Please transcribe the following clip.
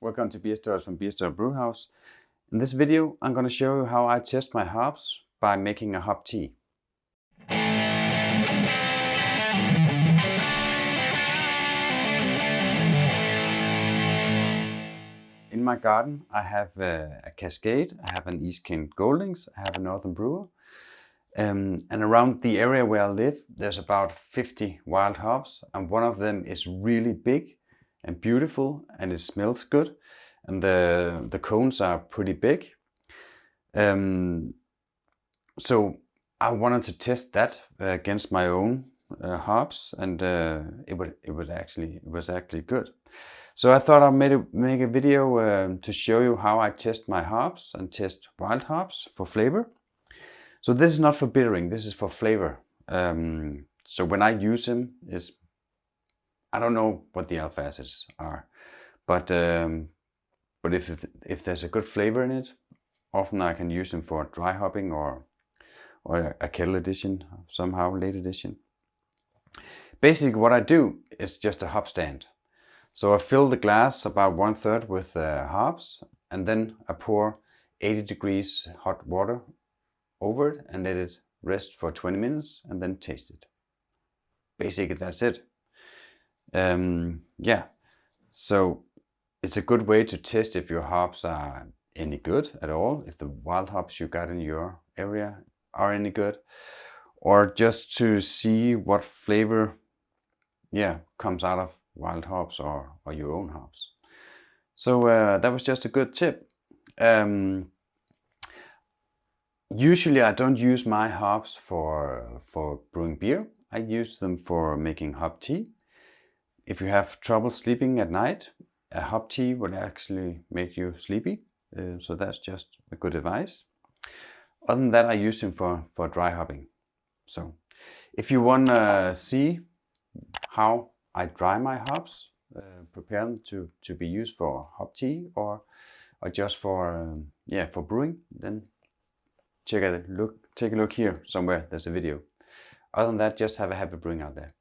Welcome to Beerstories from Beerstory Brewhouse. In this video I'm going to show you how I test my hops by making a hop tea. In my garden I have a Cascade, I have an East Kent Goldings, I have a Northern Brewer. And around the area where I live there's about 50 wild hops, and one of them is really big and beautiful and it smells good, and the cones are pretty big. So I wanted to test that against my own hops, and it was actually good. So I thought I'd make a video to show you how I test my hops and test wild hops for flavor. So this is not for bittering, this is for flavor. So when I use them, I don't know what the alpha acids are, but if there's a good flavor in it, often I can use them for dry hopping or a kettle edition, somehow late edition. Basically what I do is just a hop stand. So I fill the glass about 1/3 with hops, and then I pour 80 degrees hot water over it and let it rest for 20 minutes and then taste it. Basically that's it. Yeah, so it's a good way to test if your hops are any good at all, if the wild hops you got in your area are any good, or just to see what flavor comes out of wild hops or your own hops. So that was just a good tip. Usually I don't use my hops for brewing beer. I use them for making hop tea. If you have trouble sleeping at night, a hop tea will actually make you sleepy. So that's just a good advice. Other than that, I use them for dry hopping. So if you want to see how I dry my hops, prepare them to be used for hop tea or just for brewing, then take a look here somewhere. There's a video. Other than that, just have a happy brewing out there.